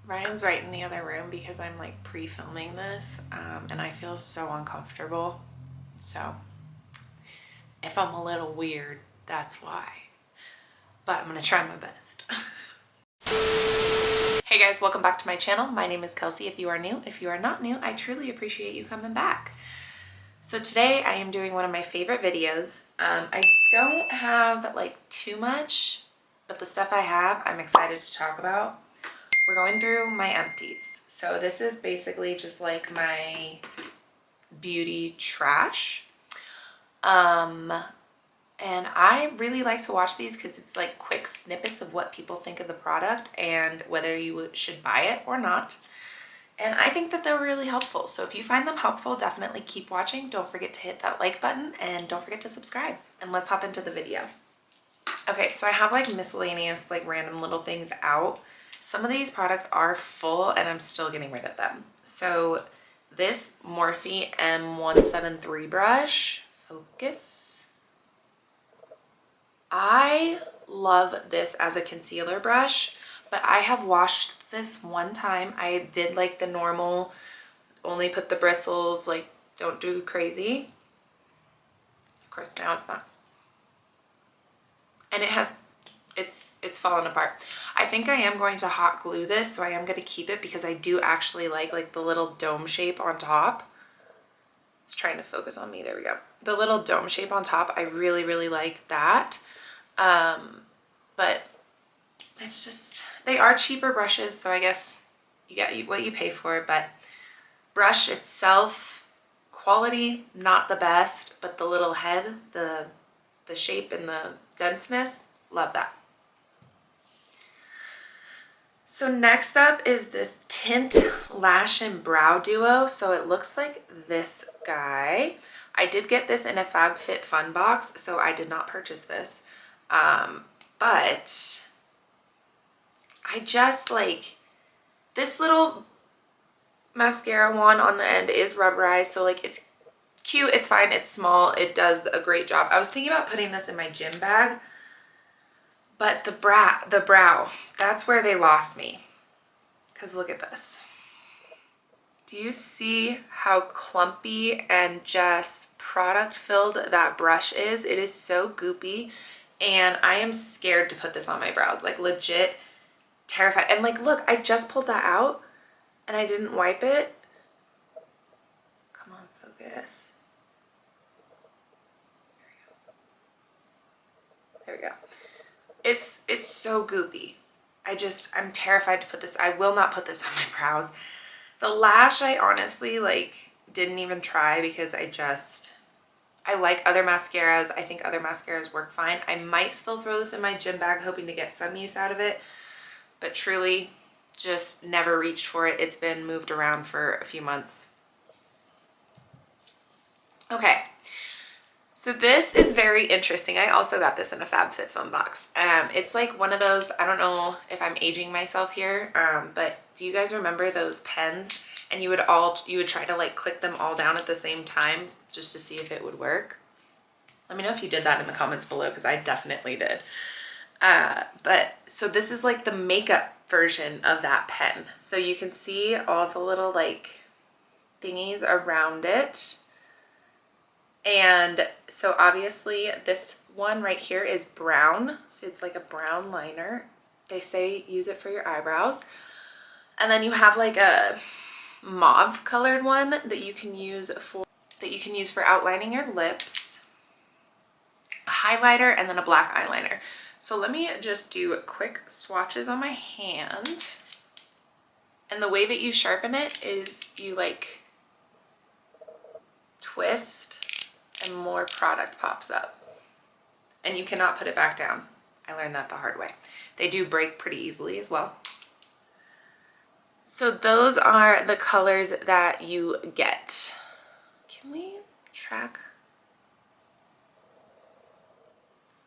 Ryan's right in the other room because I'm like pre-filming this and I feel so uncomfortable. So if I'm a little weird, that's why. But I'm gonna try my best. Hey guys, welcome back to my channel. My name is Kelsey if you are new. If you are not new, I truly appreciate you coming back. So today I am doing one of my favorite videos. I don't have like too much, but the stuff I have, I'm excited to talk about. We're going through my empties. So this is basically just like my beauty trash. And I really like to watch these because it's like quick snippets of what people think of the product and whether you should buy it or not. And I think that they're really helpful. So if you find them helpful, definitely keep watching. Don't forget to hit that like button and don't forget to subscribe. And let's hop into the video. Okay, so I have like miscellaneous, like random little things out. Some of these products are full and I'm still getting rid of them. So this Morphe M173 brush, focus. I love this as a concealer brush, but I have washed this one time. I did like the normal, only put the bristles, like don't do crazy. Of course now it's not. And it has, it's fallen apart. I think I am going to hot glue this, so I am going to keep it because I do actually like the little dome shape on top. It's trying to focus on me, there we go. The little dome shape on top, I really, really like that. But it's just, they are cheaper brushes, so I guess you get what you pay for, but brush itself, quality, not the best, but the little head, the shape and the denseness, love that. So next up is this Tint Lash and Brow Duo. So it looks like this guy. I did get this in a FabFitFun box, so I did not purchase this. But I just like this little mascara one on the end is rubberized, so like it's cute, it's fine, it's small, it does a great job. I was thinking about putting this in my gym bag, but the brow, that's where they lost me. Because look at this. Do you see how clumpy and just product filled that brush is? It is so goopy, and I am scared to put this on my brows, like legit terrified. And like, look, I just pulled that out and I didn't wipe it. Come on, focus. There we go. It's so goopy. I'm terrified to put this. I will not put this on my brows. The lash, I honestly like didn't even try because I like other mascaras. I think other mascaras work fine. I might still throw this in my gym bag hoping to get some use out of it, but truly just never reached for it. It's been moved around for a few months. Okay. So this is very interesting. I also got this in a FabFitFun box. It's like one of those, I don't know if I'm aging myself here, but do you guys remember those pens? And you would try to like click them all down at the same time just to see if it would work. Let me know if you did that in the comments below because I definitely did. But so this is like the makeup version of that pen. So you can see all the little like thingies around it. And so obviously this one right here is brown. So it's like a brown liner. They say use it for your eyebrows. And then you have like a mauve colored one that you can use for outlining your lips, a highlighter, and then a black eyeliner. So let me just do quick swatches on my hand. And the way that you sharpen it is you like twist and more product pops up. And you cannot put it back down. I learned that the hard way. They do break pretty easily as well. So those are the colors that you get. Can we track?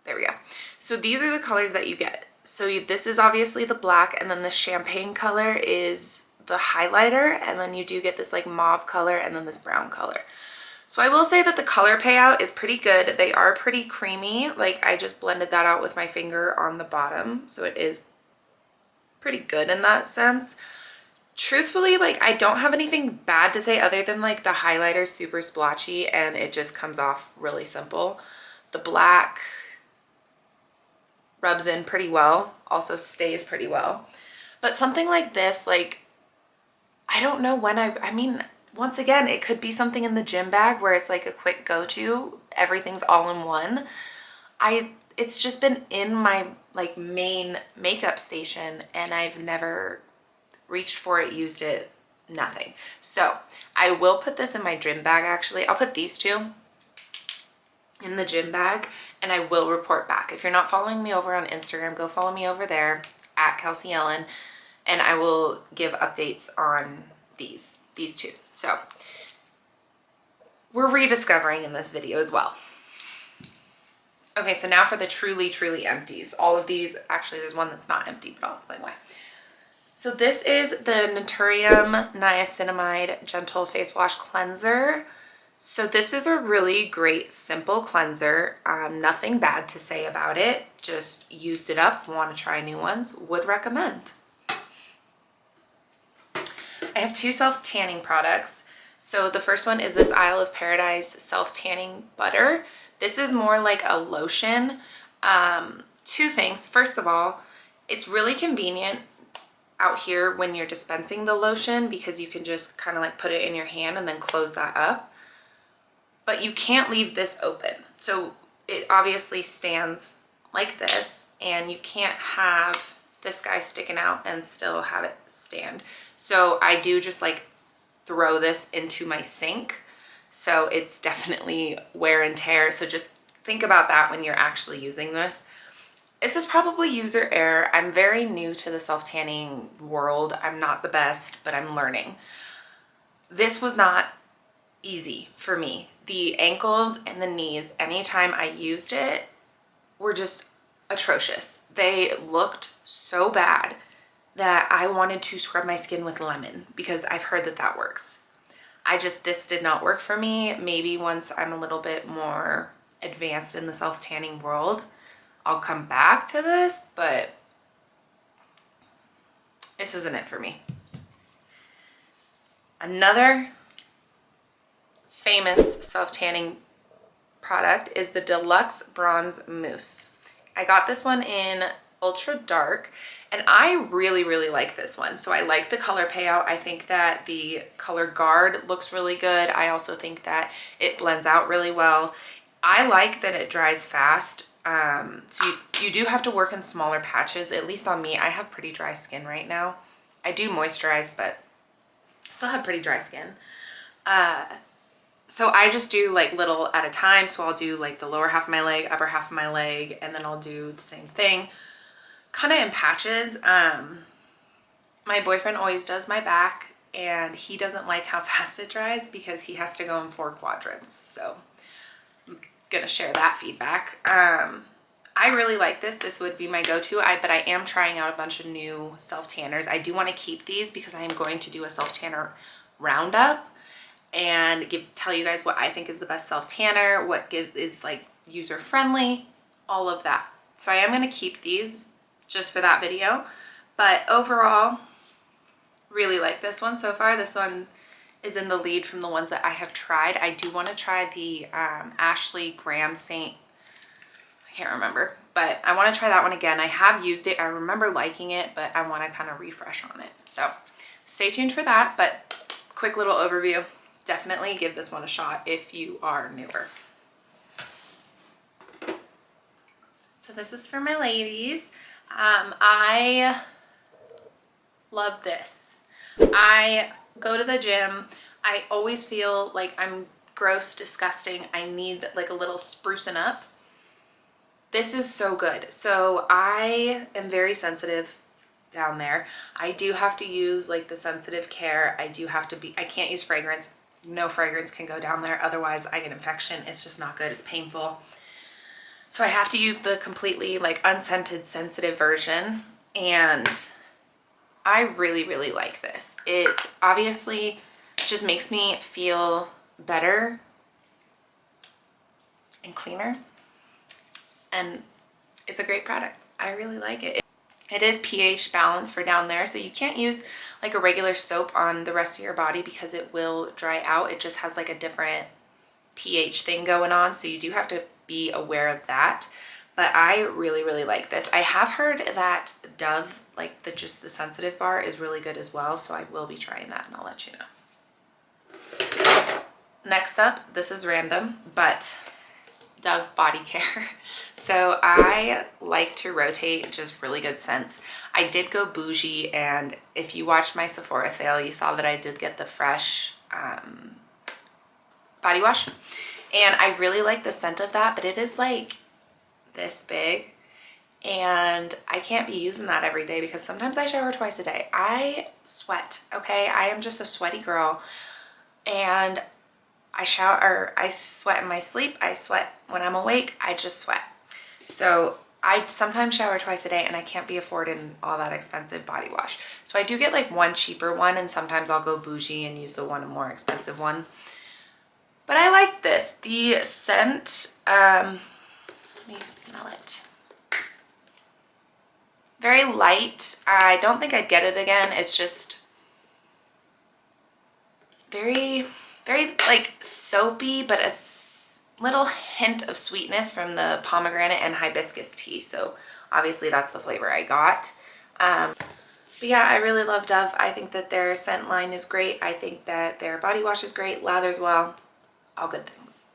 There we go. So these are the colors that you get. So this is obviously the black, and then the champagne color is the highlighter, and then you do get this like mauve color and then this brown color. So I will say that the color payout is pretty good. They are pretty creamy. Like I just blended that out with my finger on the bottom. So it is pretty good in that sense. truthfully, like I don't have anything bad to say other than like the highlighter is super splotchy and it just comes off really simple. The black rubs in pretty well, also stays pretty well. But something like this, like, I don't know when I mean, once again, it could be something in the gym bag where it's like a quick go-to, everything's all in one. It's just been in my like main makeup station and I've never reached for it, used it, nothing. So I will put this in my gym bag actually. I'll put these two in the gym bag and I will report back. If you're not following me over on Instagram, go follow me over there. It's at Kelseyyellenn, and I will give updates on these two. So we're rediscovering in this video as well. Okay, so now for the truly empties. All of these, actually there's one that's not empty, but I'll explain why. So this is the Naturium Niacinamide Gentle Face Wash Cleanser. So this is a really great simple cleanser. Nothing bad to say about it. Just used it up, want to try new ones, would recommend. I have two self-tanning products. So the first one is this Isle of Paradise self-tanning butter. This is more like a lotion. Two things. First of all, it's really convenient out here when you're dispensing the lotion because you can just kind of like put it in your hand and then close that up. But you can't leave this open. So it obviously stands like this and you can't have this guy sticking out and still have it stand. So I do just like throw this into my sink. So it's definitely wear and tear. So just think about that when you're actually using this. This is probably user error. I'm very new to the self-tanning world. I'm not the best, but I'm learning. This was not easy for me. The ankles and the knees, anytime I used it, were just atrocious. They looked so bad that I wanted to scrub my skin with lemon because I've heard that that works. This did not work for me. Maybe once I'm a little bit more advanced in the self-tanning world, I'll come back to this, but this isn't it for me. Another famous self-tanning product is the Deluxe Bronze Mousse. I got this one in Ultra Dark and I really like this one. So I like the color payout. I think that the color guard looks really good. I also think that it blends out really well. I like that it dries fast. So you do have to work in smaller patches, at least on me. I have pretty dry skin right now. I do moisturize, but I still have pretty dry skin. So I just do like little at a time. So I'll do like the lower half of my leg, upper half of my leg, and then I'll do the same thing kind of in patches. My boyfriend always does my back and he doesn't like how fast it dries because he has to go in 4 quadrants. So I'm gonna share that feedback. I really like this. This would be my go-to, but I am trying out a bunch of new self-tanners. I do want to keep these because I am going to do a self-tanner roundup and tell you guys what I think is the best self-tanner, what is like user-friendly, all of that. So I am going to keep these just for that video, but overall, really like this one so far. This one is in the lead from the ones that I have tried. I do want to try the Ashley Graham Saint, I can't remember, but I want to try that one again. I have used it. I remember liking it, but I want to kind of refresh on it. So stay tuned for that, but quick little overview. Definitely give this one a shot if you are newer. So this is for my ladies. I love this. I go to the gym. I always feel like I'm gross, disgusting. I need like a little sprucing up. This is so good. So I am very sensitive down there. I do have to use like the sensitive care. I can't use fragrance. No fragrance can go down there. Otherwise I get infection. It's just not good. It's painful. So I have to use the completely like unscented sensitive version. And I really like this. It obviously just makes me feel better and cleaner. And it's a great product. I really like it. It is pH balanced for down there, so you can't use like a regular soap on the rest of your body because it will dry out. It just has like a different pH thing going on, so you do have to be aware of that. But I really, really like this. I have heard that Dove, like just the sensitive bar, is really good as well, so I will be trying that and I'll let you know. Next up, this is random, but Dove body care. So I like to rotate just really good scents. I did go bougie, and if you watched my Sephora sale, you saw that I did get the Fresh body wash, and I really like the scent of that, but it is like this big, and I can't be using that every day because sometimes I shower twice a day. I sweat, okay? I am just a sweaty girl, and I sweat in my sleep, I sweat when I'm awake, I just sweat. So I sometimes shower twice a day, and I can't be affording all that expensive body wash. So I do get like one cheaper one, and sometimes I'll go bougie and use the one more expensive one. But I like this. The scent, let me smell it. Very light. I don't think I'd get it again. It's just very, very like soapy, but a little hint of sweetness from the pomegranate and hibiscus tea. So obviously that's the flavor I got. But yeah, I really love Dove. I think that their scent line is great. I think that their body wash is great, lathers well, all good things.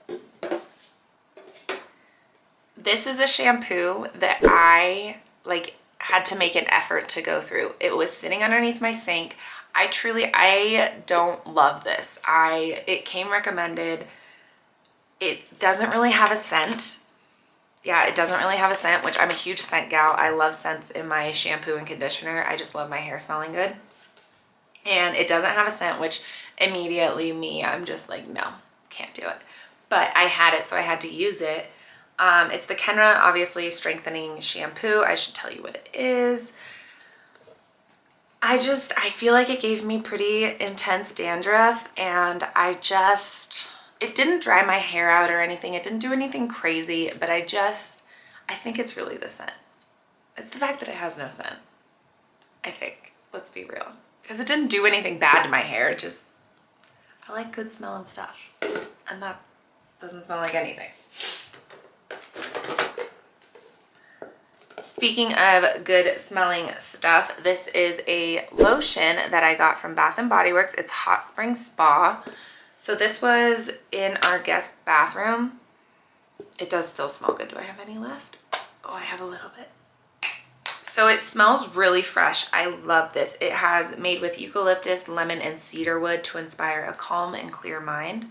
This is a shampoo that I like had to make an effort to go through. It was sitting underneath my sink. I don't love this. It came recommended. It doesn't really have a scent. Yeah, it doesn't really have a scent, which I'm a huge scent gal. I love scents in my shampoo and conditioner. I just love my hair smelling good. And it doesn't have a scent, which immediately I'm just like, no, can't do it. But I had it, so I had to use it. It's the Kenra, obviously, strengthening shampoo. I should tell you what it is. I feel like it gave me pretty intense dandruff, and it didn't dry my hair out or anything. It didn't do anything crazy, but I think it's really the scent. It's the fact that it has no scent, I think. Let's be real. Because it didn't do anything bad to my hair. I like good smelling stuff. And that doesn't smell like anything. Speaking of good smelling stuff, this is a lotion that I got from Bath & Body Works. It's Hot Spring Spa. So this was in our guest bathroom. It does still smell good. Do I have any left? Oh, I have a little bit. So it smells really fresh. I love this. It has made with eucalyptus, lemon, and cedarwood to inspire a calm and clear mind.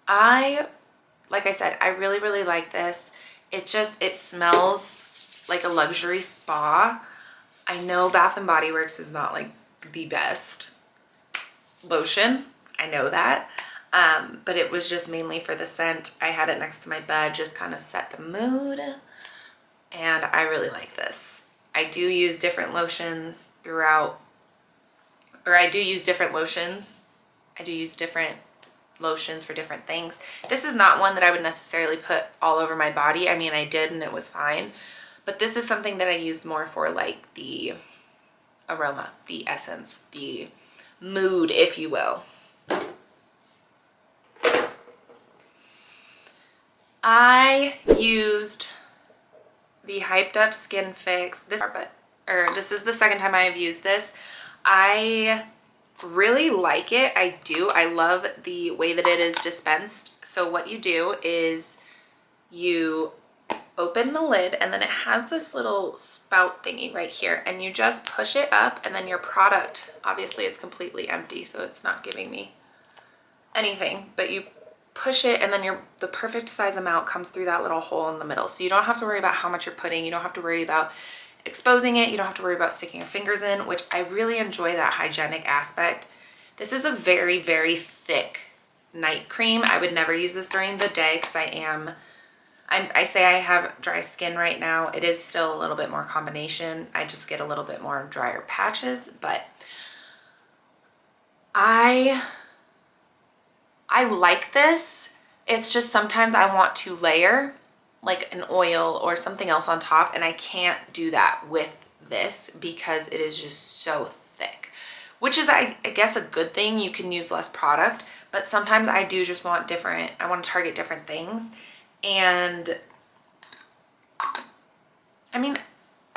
Like I said, I really, really like this. It smells like a luxury spa. I know Bath & Body Works is not like the best lotion. I know that. But it was just mainly for the scent. I had it next to my bed, just kind of set the mood. And I really like this. I do use different lotions throughout, or I do use different lotions. I do use different lotions for different things. This is not one that I would necessarily put all over my body. I mean, I did and it was fine. But this is something that I use more for like the aroma, the essence, the mood, if you will. I used the Hyped Up Skin Fix. This is the second time I have used this. I really like it. I do. I love the way that it is dispensed. So what you do is you open the lid, and then it has this little spout thingy right here, and you just push it up, and then your product, obviously it's completely empty, so it's not giving me anything, but you push it, and then the perfect size amount comes through that little hole in the middle. So you don't have to worry about how much you're putting. You don't have to worry about exposing it. You don't have to worry about sticking your fingers in, which I really enjoy that hygienic aspect. This is a very, very thick night cream. I would never use this during the day because I say I have dry skin right now. It is still a little bit more combination. I just get a little bit more drier patches, but I like this. It's just sometimes I want to layer like an oil or something else on top, and I can't do that with this because it is just so thick, which is, I guess, a good thing. You can use less product, but sometimes I do just want different, I want to target different things. And I mean,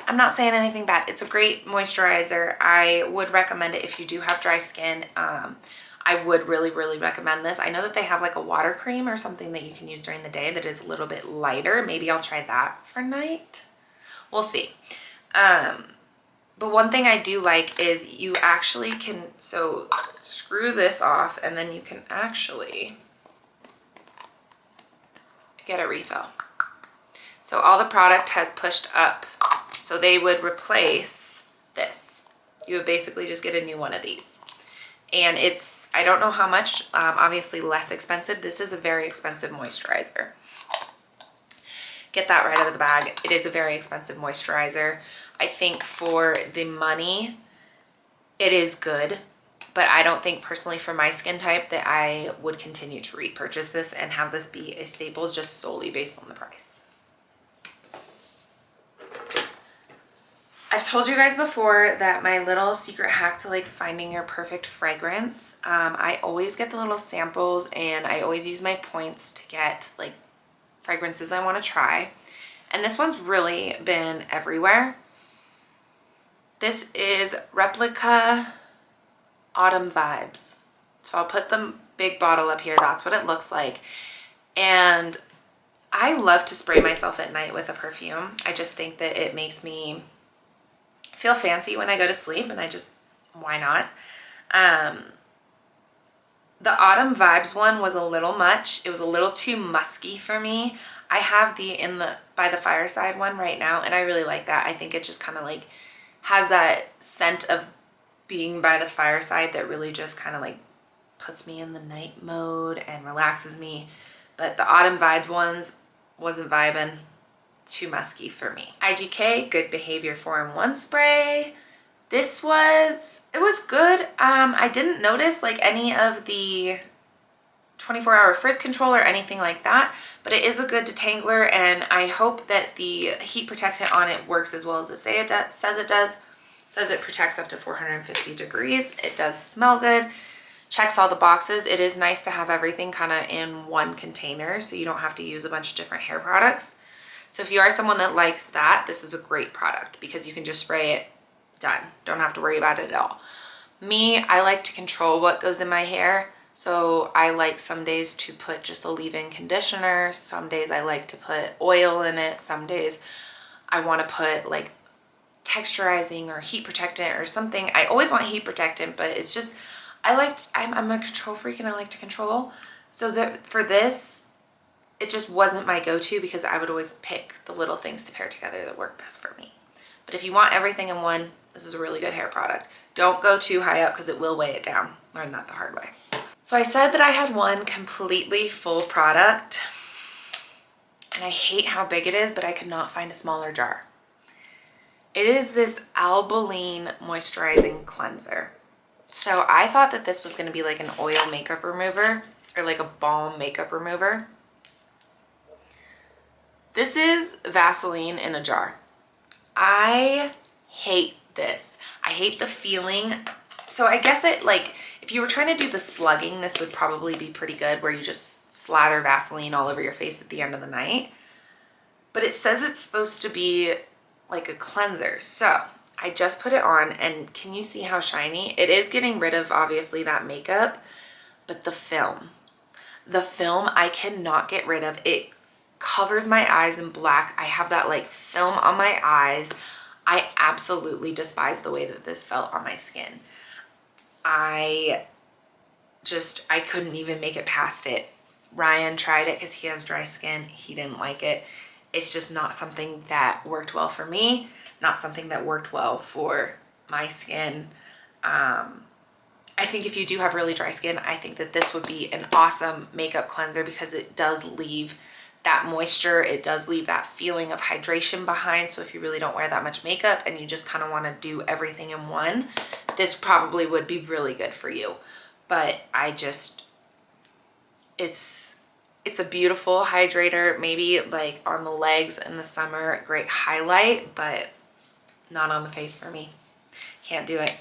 I'm not saying anything bad. It's a great moisturizer. I would recommend it if you do have dry skin. I would really, really recommend this. I know that they have like a water cream or something that you can use during the day that is a little bit lighter. Maybe I'll try that for night. We'll see. But one thing I do like is you actually can, so screw this off and then you can actually get a refill. So all the product has pushed up. So they would replace this. You would basically just get a new one of these. And it's, I don't know how much, obviously less expensive. This is a very expensive moisturizer. Get that right out of the bag. It is a very expensive moisturizer. I think for the money, it is good, but I don't think personally for my skin type that I would continue to repurchase this and have this be a staple just solely based on the price. I've told you guys before that my little secret hack to like finding your perfect fragrance, I always get the little samples and I always use my points to get like fragrances I want to try. And this one's really been everywhere. This is Replica Autumn Vibes. So I'll put the big bottle up here. That's what it looks like. And I love to spray myself at night with a perfume. I just think that it makes me feel fancy when I go to sleep, and I just, why not? The Autumn Vibes one was a little much. It was a little too musky for me. I have the By the Fireside one right now, and I really like that. I think it just kind of like has that scent of being by the fireside that really just kind of like puts me in the night mode and relaxes me. But the Autumn Vibes ones wasn't vibing. Too musky for me. IGK Good Behavior 4-in-1 spray. This was, it was good. I didn't notice like any of the 24-hour frizz control or anything like that, but it is a good detangler, and I hope that the heat protectant on it works as well as it says it does. It says it protects up to 450 degrees. It does smell good. Checks all the boxes. It is nice to have everything kind of in one container so you don't have to use a bunch of different hair products. So if you are someone that likes that, this is a great product because you can just spray it, done. Don't have to worry about it at all. Me, I like to control what goes in my hair. So I like some days to put just a leave-in conditioner. Some days I like to put oil in it. Some days I want to put like texturizing or heat protectant or something. I always want heat protectant, but it's just, I'm a control freak and I like to control. So that for this, it just wasn't my go-to because I would always pick the little things to pair together that work best for me. But if you want everything in one, this is a really good hair product. Don't go too high up because it will weigh it down. Learned that the hard way. So I said that I had one completely full product, and I hate how big it is, but I could not find a smaller jar. It is this Albaline Moisturizing Cleanser. So I thought that this was going to be like an oil makeup remover or like a balm makeup remover. This is Vaseline in a jar. I hate this. I hate the feeling. So I guess it like, if you were trying to do the slugging, this would probably be pretty good where you just slather Vaseline all over your face at the end of the night. But it says it's supposed to be like a cleanser. So I just put it on, and can you see how shiny? It is getting rid of obviously that makeup, but the film I cannot get rid of. It covers my eyes in black. I have that like film on my eyes. I absolutely despise the way that this felt on my skin. I couldn't even make it past it. Ryan tried it because he has dry skin. He didn't like it. It's just not something that worked well for me, not something that worked well for my skin. I think if you do have really dry skin, I think that this would be an awesome makeup cleanser because it does leave that moisture. It does leave that feeling of hydration behind. So if you really don't wear that much makeup and you just kind of want to do everything in one, this probably would be really good for you. But it's a beautiful hydrator, maybe like on the legs in the summer, great highlight, but Not on the face for me. Can't do it.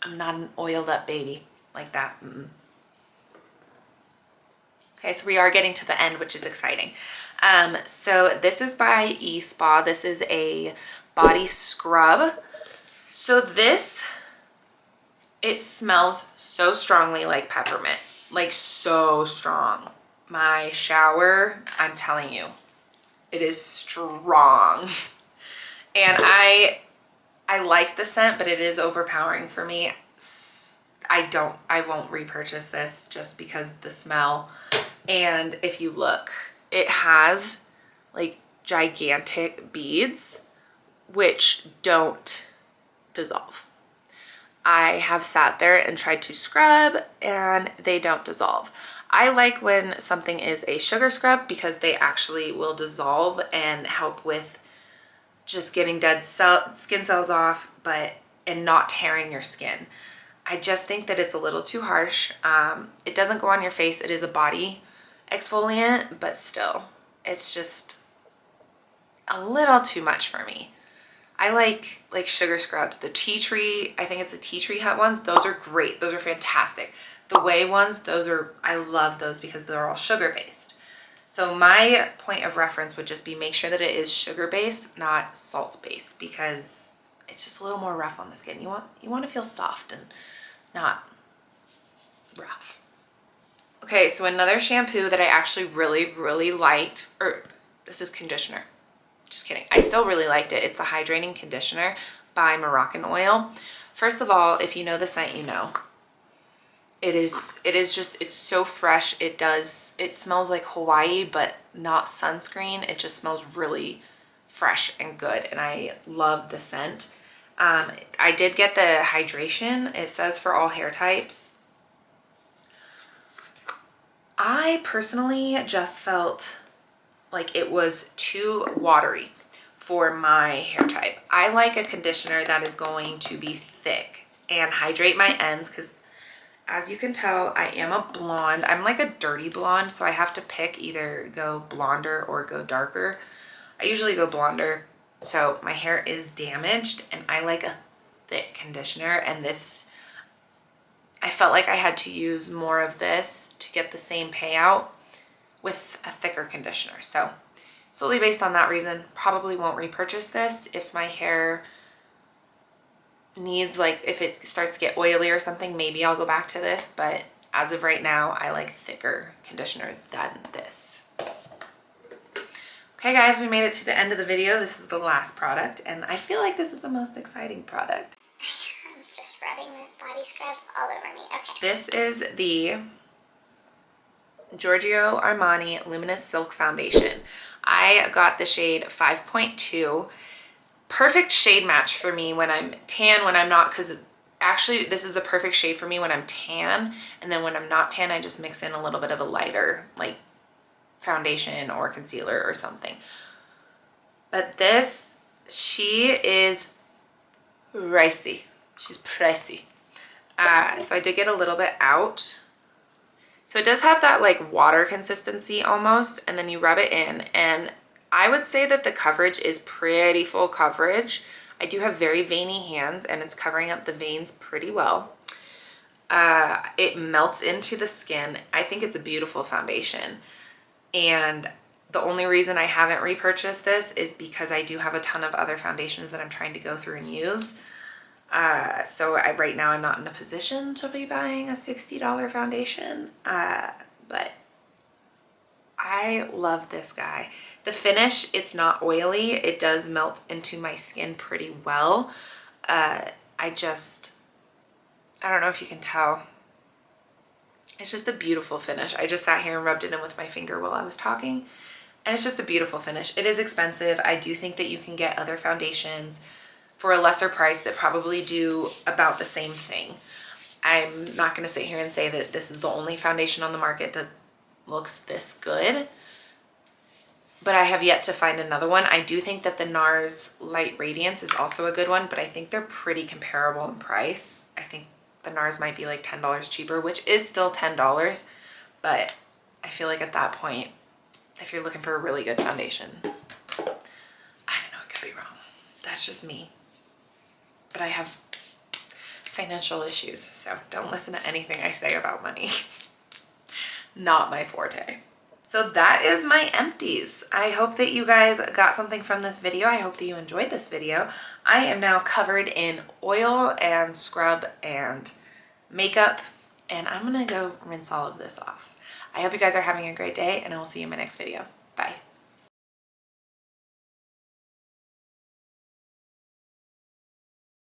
I'm not an oiled up baby like that. Okay, so we are getting to the end, which is exciting. So this is by eSpa. This is a body scrub. So this, it smells so strongly like peppermint, like so strong. My shower, I'm telling you, it is strong. And I like the scent, but it is overpowering for me. I won't repurchase this just because the smell. And if you look, it has like gigantic beads, which don't dissolve. I have sat there and tried to scrub and they don't dissolve. I like when something is a sugar scrub because they actually will dissolve and help with just getting dead skin cells off, and not tearing your skin. I just think that it's a little too harsh. It doesn't go on your face. It is a body exfoliant, but still, it's just a little too much for me. I like sugar scrubs. The tea tree, I think it's the tea tree hut ones. Those are great. Those are fantastic. The whey ones, I love those because they're all sugar based. So my point of reference would just be make sure that it is sugar based, not salt based, because it's just a little more rough on the skin. You want to feel soft and not rough. Okay, so another shampoo that I actually really, really liked, or this is conditioner. Just kidding. I still really liked it. It's the Hydrating Conditioner by Moroccan Oil. First of all, if you know the scent, you know. It is just, it's so fresh. It smells like Hawaii, but not sunscreen. It just smells really fresh and good. And I love the scent. I did get the hydration. It says for all hair types. I personally just felt like it was too watery for my hair type. I like a conditioner that is going to be thick and hydrate my ends because, as you can tell, I am a blonde. I'm like a dirty blonde, so I have to pick either go blonder or go darker. I usually go blonder, so my hair is damaged and I like a thick conditioner, and this, I felt like I had to use more of this to get the same payout with a thicker conditioner. So solely based on that reason, probably won't repurchase this. If my hair needs, like, if it starts to get oily or something, maybe I'll go back to this, but as of right now, I like thicker conditioners than this. Okay guys, we made it to the end of the video. This is the last product, and I feel like this is the most exciting product. I'm just rubbing this body scrub all over me. Okay. This is the Giorgio Armani Luminous Silk Foundation. I got the shade 5.2. Perfect shade match for me when I'm tan, when I'm not, because actually this is the perfect shade for me when I'm tan, and then when I'm not tan, I just mix in a little bit of a lighter, like foundation or concealer or something. But this, she is pricey. She's pricey. So I did get a little bit out. So it does have that like water consistency almost, and then you rub it in, and I would say that the coverage is pretty full coverage. I do have very veiny hands, and it's covering up the veins pretty well. It melts into the skin. I think it's a beautiful foundation. And the only reason I haven't repurchased this is because I do have a ton of other foundations that I'm trying to go through and use. So right now I'm not in a position to be buying a $60 foundation, but I love this guy. The finish, it's not oily. It does melt into my skin pretty well. I don't know if you can tell. It's just a beautiful finish. I just sat here and rubbed it in with my finger while I was talking, and it's just a beautiful finish. It is expensive. I do think that you can get other foundations for a lesser price that probably do about the same thing. I'm not going to sit here and say that this is the only foundation on the market that looks this good, but I have yet to find another one. I do think that the NARS Light Radiance is also a good one, but I think they're pretty comparable in price. I think the NARS might be like $10 cheaper, which is still $10, but I feel like at that point, if you're looking for a really good foundation, I don't know, it could be wrong. That's just me. but I have financial issues, so don't listen to anything I say about money. Not my forte. So that is my empties. I hope that you guys got something from this video. I hope that you enjoyed this video. I am now covered in oil and scrub and makeup, and I'm gonna go rinse all of this off. I hope you guys are having a great day, and I will see you in my next video.